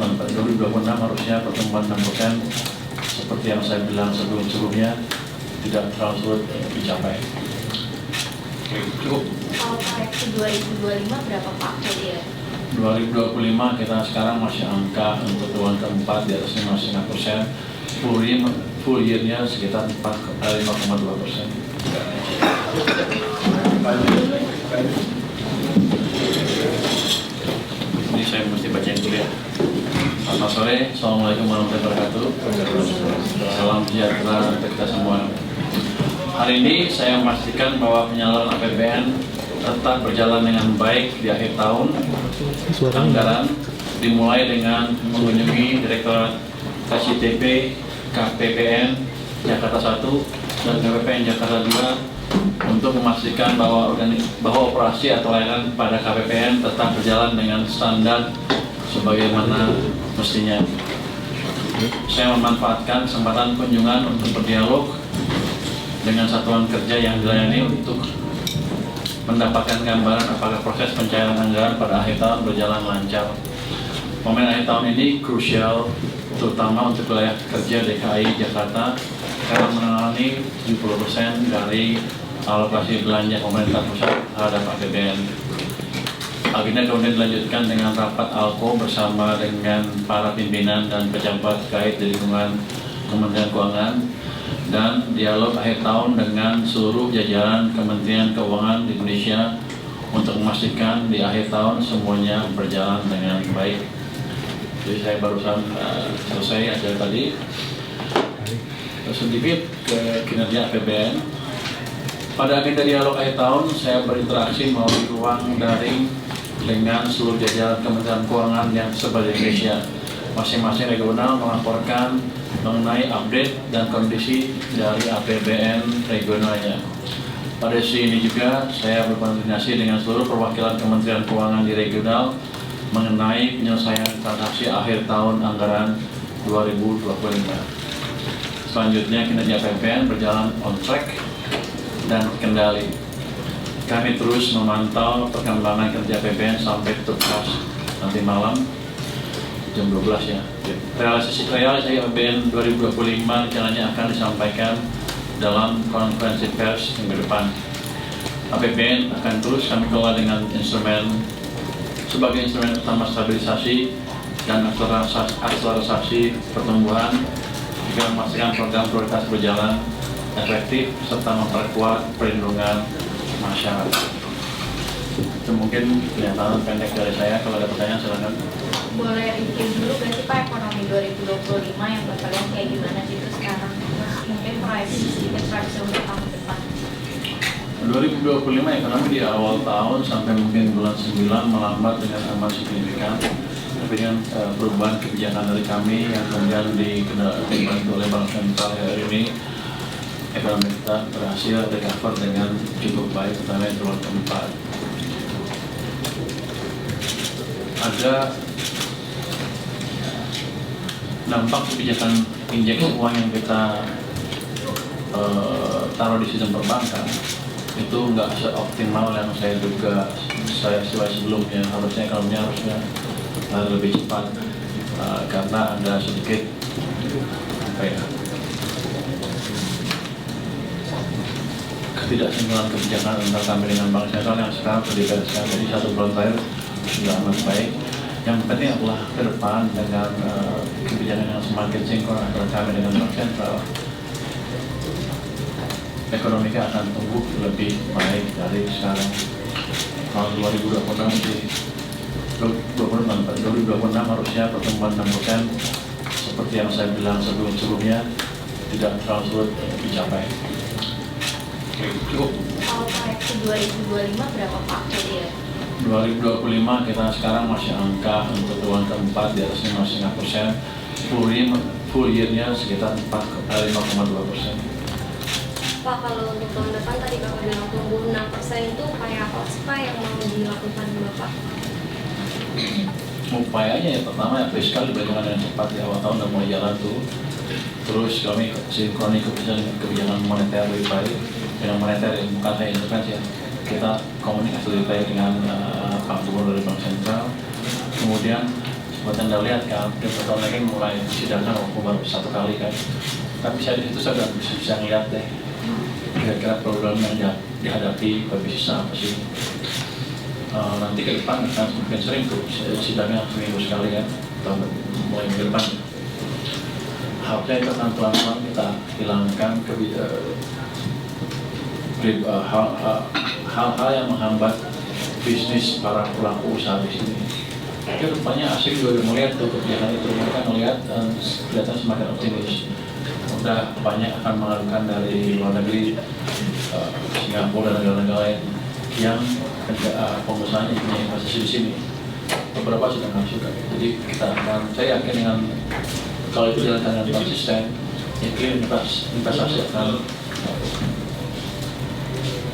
Gubernur 2026 harusnya pertumbuhan 6% seperti yang saya bilang sebelumnya tidak terlalu sulit dicapai. Cukup. Kalau proyeksi 2025 berapa Pak? Jadi ya? 2025 kita sekarang masih angka untuk triwulan keempat di atas 5,5%, full year-nya sekitar 5,2%. Ini saya mesti bacain dulu ya. Selamat sore, Assalamualaikum warahmatullahi wabarakatuh. Salam sejahtera untuk kita semua. Hari ini saya memastikan bahwa penyaluran APBN tetap berjalan dengan baik di akhir tahun. Anggaran dimulai dengan mengunjungi Direktorat KCTP, KPPN Jakarta 1 dan KPPN Jakarta 2 untuk memastikan bahwa operasi atau layanan pada KPPN tetap berjalan dengan standar sebagaimana mestinya. Saya memanfaatkan kesempatan kunjungan untuk berdialog dengan satuan kerja yang dilayani untuk mendapatkan gambaran apakah proses pencairan anggaran pada akhir tahun berjalan lancar. Momen akhir tahun ini krusial, terutama untuk wilayah kerja DKI Jakarta karena menangani 70% dari alokasi belanja pemerintah pusat terhadap APBN. Agenda kemudian dilanjutkan dengan rapat ALKO bersama dengan para pimpinan dan pejabat terkait di lingkungan Kementerian Keuangan dan dialog akhir tahun dengan seluruh jajaran Kementerian Keuangan di Indonesia untuk memastikan di akhir tahun semuanya berjalan dengan baik. Jadi saya barusan selesai acara tadi. Sedikit ke kinerja APBN. Pada agenda dialog akhir tahun saya berinteraksi melalui ruang daring dengan seluruh jajaran Kementerian Keuangan yang tersebar di Indonesia. Masing-masing regional melaporkan mengenai update dan kondisi dari APBN regionalnya. Pada sisi ini juga saya berkoordinasi dengan seluruh perwakilan Kementerian Keuangan di regional mengenai penyelesaian transaksi akhir tahun anggaran 2025. Selanjutnya kinerja APBN berjalan on track dan terkendali. Kami terus memantau perkembangan kerja APBN sampai tutup kas nanti malam jam 12 ya. Realisasi APBN 2025 rencananya akan disampaikan dalam konferensi pers minggu depan. APBN akan terus kami kelola dengan sebagai instrumen utama stabilisasi dan akselerasi pertumbuhan juga memastikan program prioritas berjalan efektif serta memperkuat perlindungan masyarakat. Itu mungkin pernyataan pendek dari saya. Kalau ada pertanyaan silakan. Boleh review dulu berarti Pak ekonomi 2025 yang Bapak lihat kayak gimana gitu sekarang? Terus mungkin proyeksi untuk tahun depan. 2025 ekonomi di awal tahun sampai mungkin bulan 9 melambat dengan amat signifikan. Tapi dengan perubahan kebijakan dari kami yang kemudian dibantu oleh Bank Sentral hari ini, ekonomi kita berhasil recover dengan cukup baik, terutama di triwulan keempat. Ada dampak kebijakan injeksi uang yang kita taruh di sistem perbankan itu nggak seoptimal yang saya duga sebelumnya. Harusnya ekonominya lebih cepat karena ada sedikit ketidaksinkronan kebijakan antara kami dengan Bank Sentral yang sekarang sudah dibereskan. Jadi 1 bulan terakhir sudah amat baik. Yang penting adalah ke depan dengan kebijakan yang semakin sinkron antara kami dengan Bank Sentral, ekonomi kita akan tumbuh lebih baik dari sekarang. Tahun 2026 harusnya pertumbuhan 6% seperti yang saya bilang sebelumnya tidak terlalu sulit dicapai. Cukup. Kalau proyeksi 2025 berapa Pak? Jadi ya? 2025 kita sekarang masih angka untuk triwulan keempat di atas 5,5%, full year-nya sekitar 5,2%. Pak, kalau untuk tahun depan tadi Bapak bilang tumbuh 6% itu upaya apa sih Pak yang mau dilakukan Bapak? Upayanya ya pertama ya fiskal diperhitungkan dengan cepat di awal tahun dan mulai jalan tuh. Terus kami sinkroni kebijakan moneter lebih baik dengan moneter yang bukan saya intervensi ya. Kita komunikasi lebih baik dengan Pak Gubernur dari Bank Sentral. Kemudian seperti Anda lihat kan, beberapa tahun lagi mulai sidangkan waktu baru 1 kali kan. Tapi saya di situ saya bisa ngeliat deh, kira-kira problem yang dihadapi bisnisnya apa sih. Nanti ke depan akan semakin sering tuh sidangnya seminggu sekali kan, atau mulai ke depan. Harusnya itu akan pelan-pelan kita hilangkan hal-hal yang menghambat bisnis para pelaku usaha di sini. Tapi rupanya asing juga melihat tuh kebijakan itu, mereka melihat dan kelihatan semakin optimis. Udah banyak akan mengadukan dari luar negeri, Singapura dan negara-negara lain yang pengusahanya punya investasi di sini. Beberapa sudah masuk. Jadi saya yakin dengan kalau itu dilakukan dengan konsisten, iklim investasi akan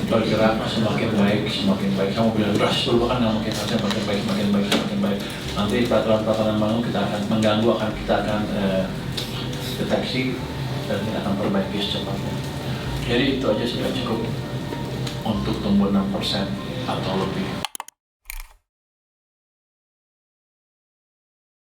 bergerak semakin baik. Kamu bilang beras perubahan yang mungkin harusnya semakin baik. Nanti peraturan baru kita akan mengganggu, kita akan deteksi dan kita akan perbaiki secepatnya. Jadi itu aja sudah cukup untuk tumbuh 6% atau lebih.